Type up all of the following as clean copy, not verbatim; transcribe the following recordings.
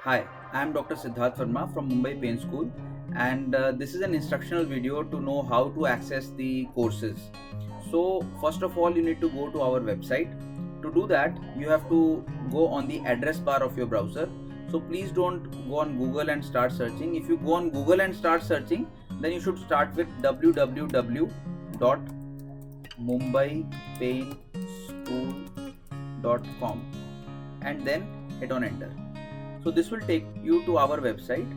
Hi, I am Dr. Siddharth Verma from Mumbai Pain School, and this is an instructional video to know how to access the courses. So first of all, you need to go to our website. To do that, you have to go on the address bar of your browser. So please don't go on Google and start searching. If you go on Google and start searching, then you should start with www.mumbaiPainSchool.com and then hit on enter. So this will take you to our website.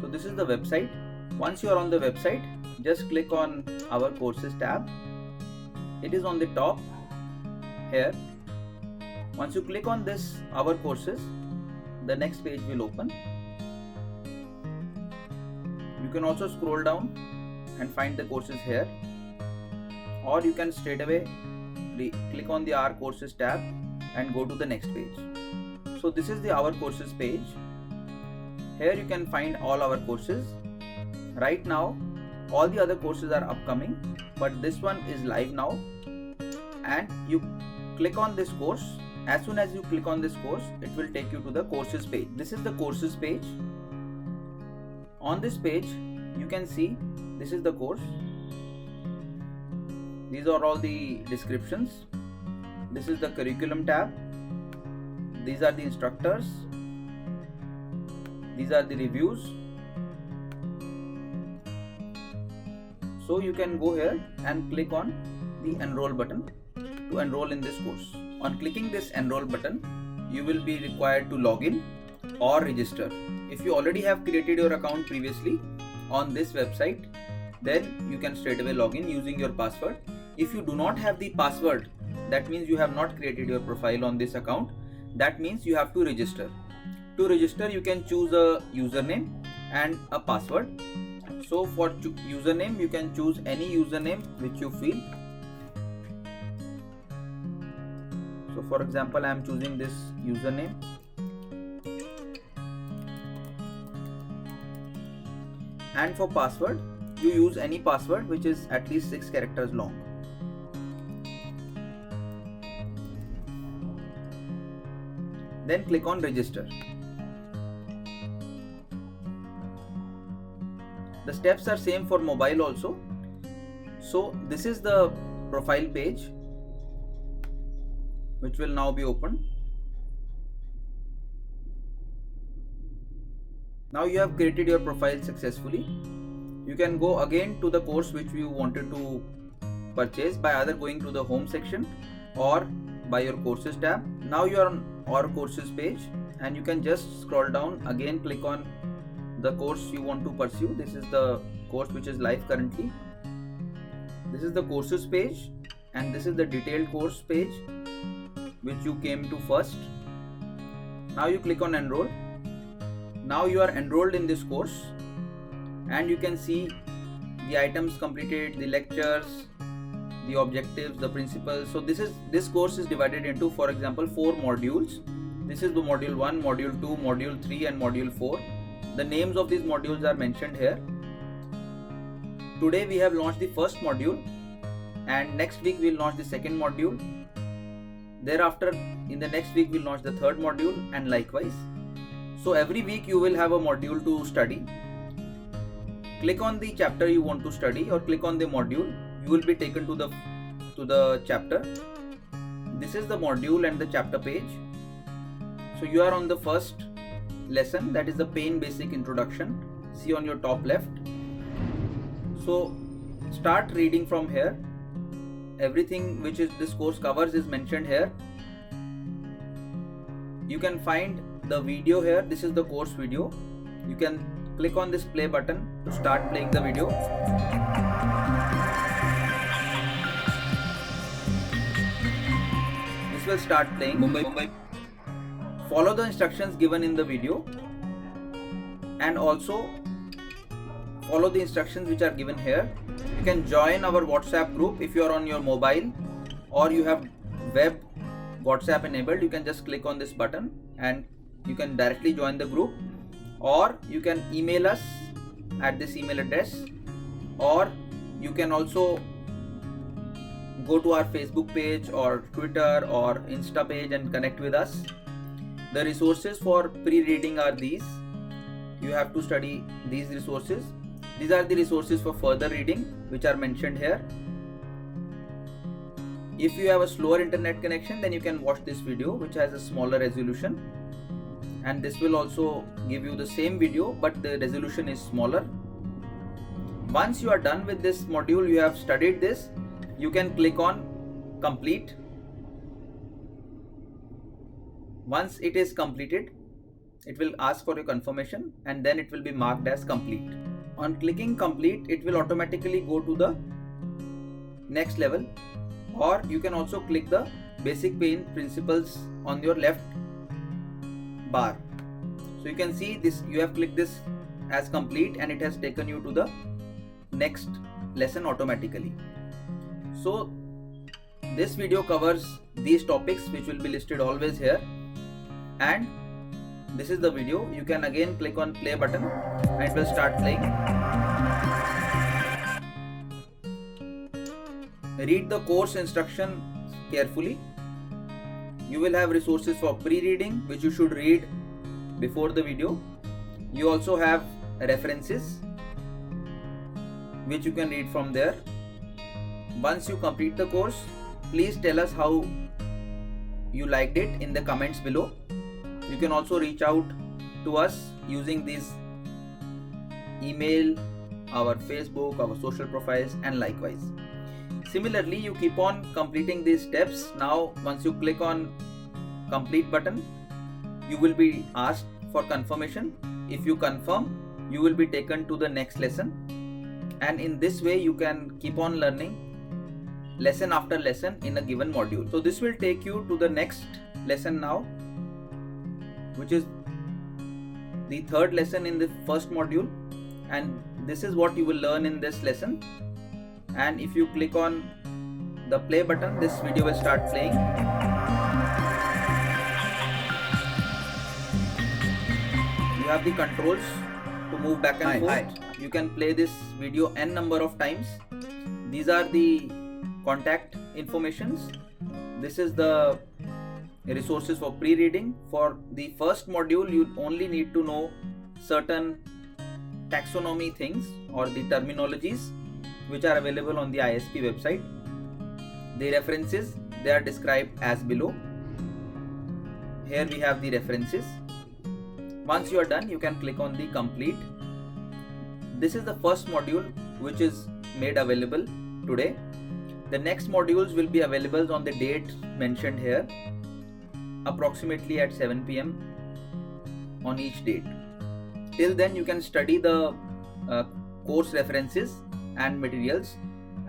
So this is the website. Once you are on the website, just click on our courses tab. It is on the top here. Once you click on this our courses, the next page will open. You can also scroll down and find the courses here, or you can straight away click on the our courses tab and go to the next page. So this is the our courses page. Here you can find all our courses. Right now all the other courses are upcoming, but this one is live now, and you click on this course. As soon as you click on this course, it will take you to the courses page. This is the courses page. On this page you can see this is the course. These are all the descriptions. This is the curriculum tab. These are the instructors. These are the reviews. So you can go here and click on the enroll button to enroll in this course. On clicking this enroll button, you will be required to log in or register. If you already have created your account previously on this website, then you can straight away log in using your password. If you do not have the password, that means you have not created your profile on this account. That means you have to register. To register, you can choose a username and a password. So for username, you can choose any username which you feel. So for example, I am choosing this username. And for password, you use any password which is at least 6 characters long. Then click on register. The steps are same for mobile also. So this is the profile page which will now be opened. Now you have created your profile successfully. You can go again to the course which you wanted to purchase by either going to the home section or by your courses tab. Now you are on our courses page, and you can just scroll down again, click on the course you want to pursue. This is the course which is live currently. This is the courses page, and this is the detailed course page which you came to first. Now you click on enroll. Now you are enrolled in this course, and you can see the items completed, the lectures, the objectives, the principles. So this course is divided into, for example, 4 modules. This is the module 1, module 2, module 3 and module 4. The names of these modules are mentioned here. Today we have launched the first module, and next week we will launch the second module. Thereafter, in the next week we will launch the third module, and likewise. So every week you will have a module to study. Click on the chapter you want to study or click on the module. You will be taken to the chapter. This is the module and the chapter page. So you are on the first lesson, that is the pain basic introduction. See on your top left. So start reading from here. Everything which is this course covers is mentioned here. You can find the video here. This is the course video. You can click on this play button to start playing the video. This will start playing. Mumbai. Follow the instructions given in the video, and also follow the instructions which are given here. You can join our WhatsApp group if you are on your mobile or you have web WhatsApp enabled. You can just click on this button and you can directly join the group, or you can email us at this email address, or you can also go to our Facebook page or Twitter or Insta page and connect with us. The resources for pre-reading are these. You have to study these resources. These are the resources for further reading which are mentioned here. If you have a slower internet connection, then you can watch this video which has a smaller resolution, and this will also give you the same video but the resolution is smaller. Once you are done with this module, you have studied this, you can click on complete. Once it is completed, it will ask for your confirmation and then it will be marked as complete. On clicking complete, it will automatically go to the next level, or you can also click the basic pain principles on your left bar. So you can see this, you have clicked this as complete and it has taken you to the next lesson automatically. So this video covers these topics which will be listed always here, and this is the video. You can again click on play button and it will start playing. Read the course instruction carefully. You will have resources for pre-reading which you should read before the video. You also have references which you can read from there. Once you complete the course, please tell us how you liked it in the comments below. You can also reach out to us using these email, our Facebook, our social profiles, and likewise. Similarly, you keep on completing these steps. Now once you click on complete button, you will be asked for confirmation. If you confirm, you will be taken to the next lesson, and in this way you can keep on learning lesson after lesson in a given module. So this will take you to the next lesson now, which is the third lesson in the first module, and this is what you will learn in this lesson. And if you click on the play button, this video will start playing. You have the controls to move back and forth. You can play this video n number of times. These are the contact informations. This is the resources for pre-reading. For the first module, you only need to know certain taxonomy things or the terminologies which are available on the ISP website. The references, they are described as below. Here we have the references. Once you are done, you can click on the complete. This is the first module which is made available today. The next modules will be available on the date mentioned here, approximately at 7 PM on each date. Till then, you can study the course references and materials,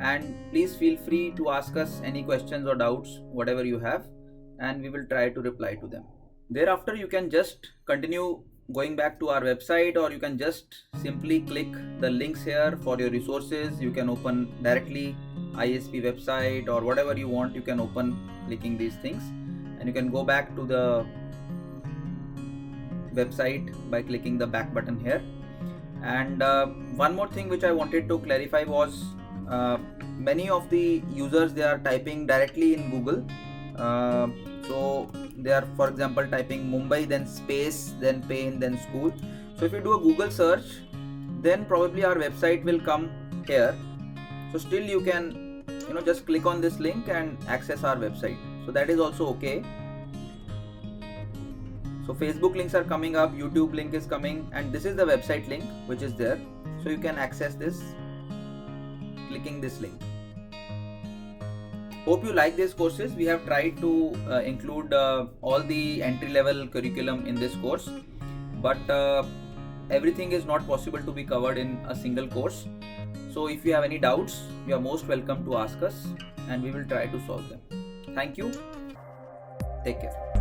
and please feel free to ask us any questions or doubts, whatever you have, and we will try to reply to them. Thereafter, you can just continue going back to our website, or you can just simply click the links here for your resources. You can open directly ISP website or whatever you want. You can open clicking these things, and you can go back to the website by clicking the back button here. And one more thing which I wanted to clarify was many of the users, they are typing directly in Google. So they are, for example, typing Mumbai, then space, then pain, then school. So if you do a Google search, then probably our website will come here. So still you can, just click on this link and access our website. So that is also okay. So Facebook links are coming up, YouTube link is coming, and this is the website link which is there. So you can access this clicking this link. Hope you like these courses. We have tried to include all the entry-level curriculum in this course, but everything is not possible to be covered in a single course. So if you have any doubts, you are most welcome to ask us, and we will try to solve them. Thank you. Take care.